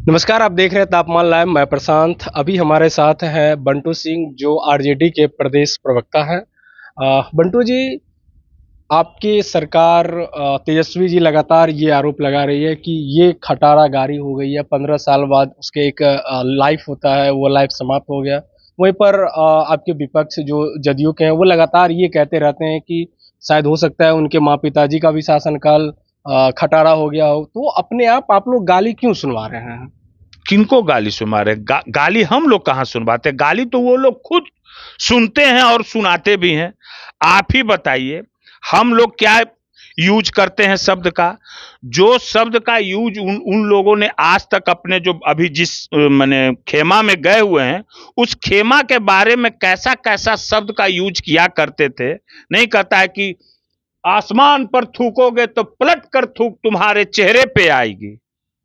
नमस्कार, आप देख रहे हैं तापमान लाइव। मैं प्रशांत। अभी हमारे साथ हैं बंटू सिंह, जो आरजेडी के प्रदेश प्रवक्ता हैं। बंटू जी, आपकी सरकार, तेजस्वी जी लगातार ये आरोप लगा रही है कि ये खटारा गाड़ी हो गई है। 15 साल बाद उसके एक लाइफ होता है, वो लाइफ समाप्त हो गया। वहीं पर आपके विपक्ष जो जदयू के हैं, वो लगातार ये कहते रहते हैं कि शायद हो सकता है उनके माँ पिताजी का भी शासनकाल खटारा हो गया हो। तो अपने आप लोग गाली क्यों सुनवा रहे हैं? किनको गाली सुना रहे? गाली हम लोग कहाँ सुनवाते? गाली तो वो लोग खुद सुनते हैं और सुनाते भी हैं। आप ही बताइए, हम लोग क्या यूज करते हैं शब्द का? जो शब्द का यूज उन लोगों ने आज तक अपने जो अभी जिस माने खेमा में गए हुए हैं, उस खेमा के बारे में कैसा कैसा शब्द का यूज किया करते थे। नहीं कहता है कि आसमान पर थूकोगे तो पलट कर थूक तुम्हारे चेहरे पे आएगी।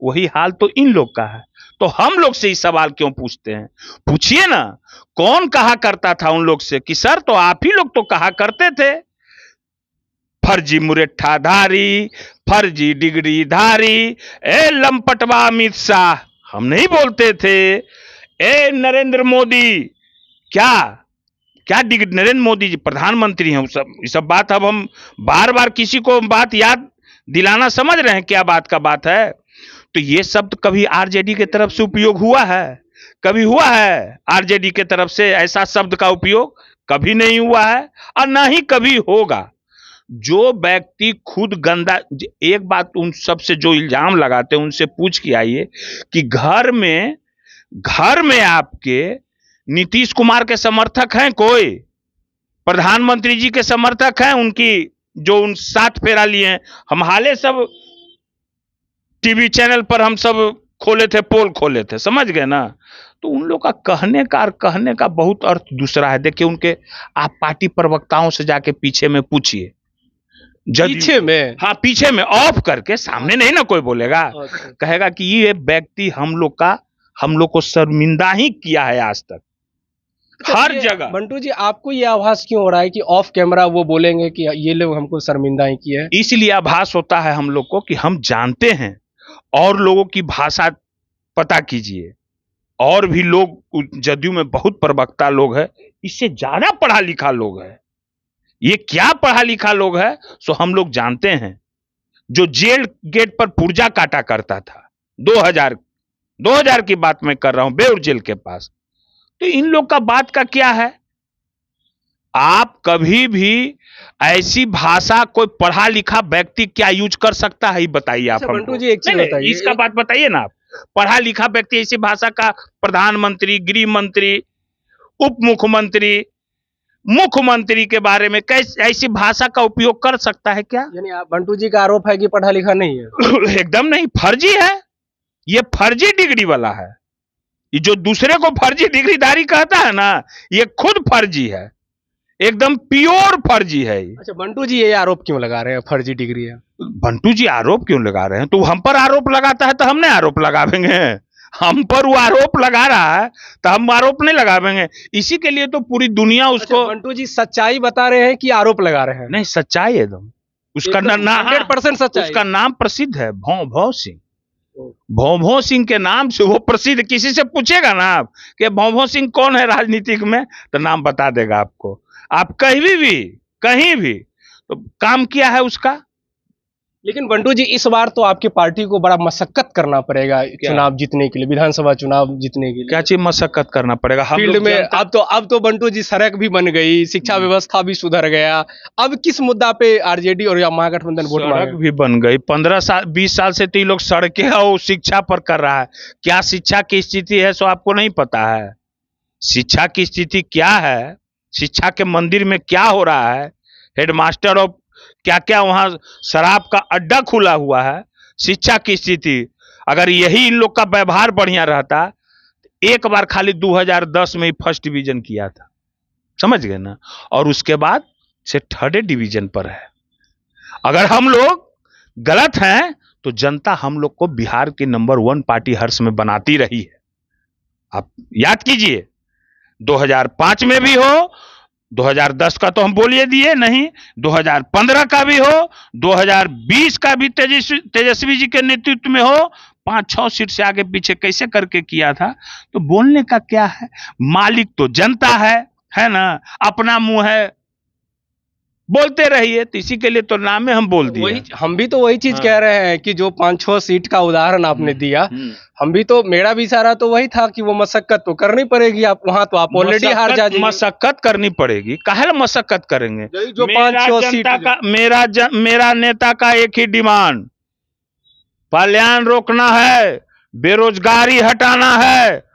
वही हाल तो इन लोग का है। तो हम लोग से ही सवाल क्यों पूछते हैं? पूछिए ना, कौन कहा करता था उन लोग से कि सर तो आप ही लोग तो कहा करते थे, फर्जी मुरेट्ठाधारी, फर्जी डिग्रीधारी, ए लंपटवा अमित शाह। हम नहीं बोलते थे ए नरेंद्र मोदी, क्या क्या नरेंद्र मोदी जी प्रधानमंत्री हैं। ये सब बात अब हम बार बार किसी को बात याद दिलाना समझ रहे हैं क्या बात का बात है? तो ये शब्द कभी आरजेडी के तरफ से उपयोग हुआ है? कभी हुआ है आरजेडी के तरफ से ऐसा शब्द का उपयोग? कभी नहीं हुआ है और ना ही कभी होगा। जो व्यक्ति खुद गंदा, एक बात उन सब से जो इल्जाम लगाते हैं उनसे पूछ के आइए कि घर में आपके नीतीश कुमार के समर्थक हैं? कोई प्रधानमंत्री जी के समर्थक हैं? उनकी जो उन 7 फेरा लिए हैं, हम हाले सब टीवी चैनल पर हम सब खोले थे, पोल खोले थे, समझ गए ना? तो उन लोग का कहने का बहुत अर्थ दूसरा है। देखिए उनके, आप पार्टी प्रवक्ताओं से जाके पीछे में पूछिए, पीछे में, हाँ पीछे में ऑफ करके, सामने नहीं ना कोई बोलेगा। कहेगा कि ये व्यक्ति हम लोग को शर्मिंदा ही किया है आज तक, हर जगह। बंटू जी, आपको ये आभास क्यों हो रहा है कि ऑफ कैमरा वो बोलेंगे कि ये लोग हमको शर्मिंदा ही किया है? इसलिए आभास होता है हम लोग को कि हम जानते हैं, और लोगों की भाषा पता कीजिए। और भी लोग जदयू में बहुत प्रवक्ता लोग हैं, इससे ज्यादा पढ़ा लिखा लोग है। ये क्या पढ़ा लिखा लोग है सो हम लोग जानते हैं। जो जेल गेट पर पुर्जा काटा करता था, 2000 की बात मैं कर रहा हूं, बेउर जेल के पास। तो इन लोग का बात का क्या है? आप कभी भी ऐसी भाषा कोई पढ़ा लिखा व्यक्ति क्या यूज कर सकता है, बताइए आप हमको। बंटू जी, एक चीज बताइए, इसका बात बताइए ना। आप पढ़ा लिखा व्यक्ति ऐसी भाषा का प्रधानमंत्री, गृह मंत्री, उप मुख्यमंत्री, मुख्यमंत्री के बारे में कैसे ऐसी भाषा का उपयोग कर सकता है क्या? यानी बंटू जी का आरोप है कि पढ़ा लिखा नहीं है? एकदम नहीं, फर्जी है। ये फर्जी डिग्री वाला है। ये जो दूसरे को फर्जी डिग्रीधारी कहता है ना, ये खुद फर्जी है, एकदम प्योर फर्जी है। अच्छा, बंटू जी ये आरोप क्यों लगा रहे हैं फर्जी डिग्री है? बंटू जी आरोप क्यों लगा रहे हैं? तो हम पर आरोप लगाता है तो हमने आरोप लगावेंगे। हम पर वो आरोप लगा रहा है तो हम आरोप नहीं लगावेंगे। इसी के लिए तो पूरी दुनिया उसको। अच्छा, बंटू जी सच्चाई बता रहे हैं कि आरोप लगा रहे हैं? नहीं, सच्चाई एकदम। उसका नाम 100% सच्चाई। उसका नाम प्रसिद्ध है, भौं सिंह। भौं सिंह के नाम से वो प्रसिद्ध। किसी से पूछेगा ना आप कि भौं सिंह कौन है राजनीतिक में, तो नाम बता देगा आपको। आप कहीं भी तो काम किया है उसका। लेकिन बंटू जी, इस बार तो आपकी पार्टी को बड़ा मशक्कत करना पड़ेगा चुनाव जीतने के लिए, विधानसभा चुनाव जीतने के लिए। क्या चीज मशक्कत करना पड़ेगा? फील्ड में अब तो बंटू जी सड़क भी बन गई, शिक्षा व्यवस्था भी सुधर गया। अब किस मुद्दा पे आरजेडी और या महागठबंधन वोट मांगे? सड़क भी बन गई। 15 साल 20 साल से 3 लोग सड़कें और शिक्षा पर कर रहा है। क्या शिक्षा की स्थिति है सो आपको नहीं पता है? शिक्षा की स्थिति क्या है? शिक्षा के मंदिर में क्या हो रहा है? हेडमास्टर और क्या क्या वहां शराब का अड्डा खुला हुआ है। शिक्षा की स्थिति, अगर यही इन लोग का व्यवहार बढ़िया रहता, एक बार खाली 2010 में ही फर्स्ट डिवीजन किया था, समझ गए ना? और उसके बाद से 3rd डिवीजन पर है। अगर हम लोग गलत हैं तो जनता हम लोग को बिहार की नंबर 1 पार्टी हर समय बनाती रही है। आप याद कीजिए, 2005 में भी हो, 2010 का तो हम बोलिए दिए नहीं, 2015 का भी हो, 2020 का भी तेजस्वी जी के नेतृत्व में हो, 5-6 सीट से आगे पीछे कैसे करके किया था। तो बोलने का क्या है, मालिक तो जनता है ना, अपना मुंह है, बोलते रहिए। तो इसी के लिए तो नाम है, हम बोल दिए। वही हम भी तो वही चीज कह रहे हैं कि जो 5-6 सीट का उदाहरण आपने दिया, हम भी तो, मेरा भी इशारा तो वही था कि वो मशक्कत तो करनी पड़ेगी। आप वहां तो आप ऑलरेडी हार जाएंगे। मशक्कत करनी पड़ेगी, काहे मशक्कत करेंगे। जो 5-6 सीट का मेरा नेता का एक ही डिमांड, पलायन रोकना है, बेरोजगारी हटाना है,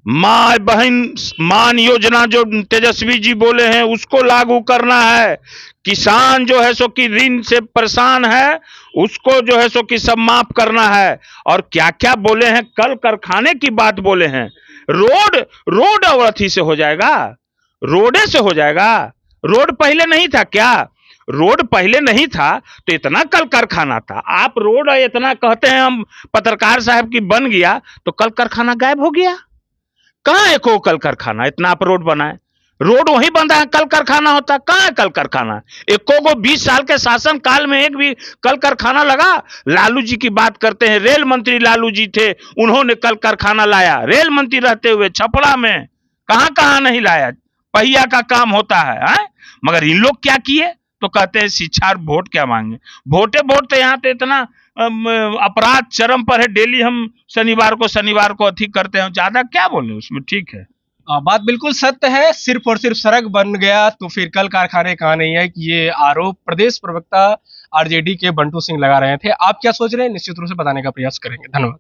माँ बहन मान योजना जो तेजस्वी जी बोले हैं उसको लागू करना है, किसान जो है सो कि ऋण से परेशान है उसको जो है सो कि सब माफ करना है। और क्या क्या बोले हैं, कल कारखाने की बात बोले हैं। रोड अवर्थी से हो जाएगा, रोडे से हो जाएगा। रोड पहले नहीं था क्या? रोड पहले नहीं था तो इतना कल कारखाना था। आप रोड इतना कहते हैं हम पत्रकार साहब की बन गया, तो कल कारखाना गायब हो गया। कहां है को कल कारखाना? इतना आप रोड बनाए, रोड वहीं बंधा है, कल कारखाना होता कहां है कल कारखाना? एको को 20 साल के शासन काल में एक भी कल कारखाना लगा? लालू जी की बात करते हैं, रेल मंत्री लालू जी थे, उन्होंने कल कारखाना लाया रेल मंत्री रहते हुए छपरा में। कहां कहां नहीं लाया, पहिया का काम होता है? मगर इन लोग क्या किए? तो कहते हैं शिक्षा और वोट क्या मांगे। वोट तो यहाँ तो इतना अपराध चरम पर है, डेली हम शनिवार को अधिक करते हैं, ज्यादा क्या बोले उसमें। ठीक है, बात बिल्कुल सत्य है। सिर्फ और सिर्फ सड़क बन गया तो फिर कल कारखाने कहाँ नहीं है, कि ये आरोप प्रदेश प्रवक्ता आरजेडी के बंटू सिंह लगा रहे थे। आप क्या सोच रहे हैं, निश्चित रूप से बताने का प्रयास करेंगे। धन्यवाद।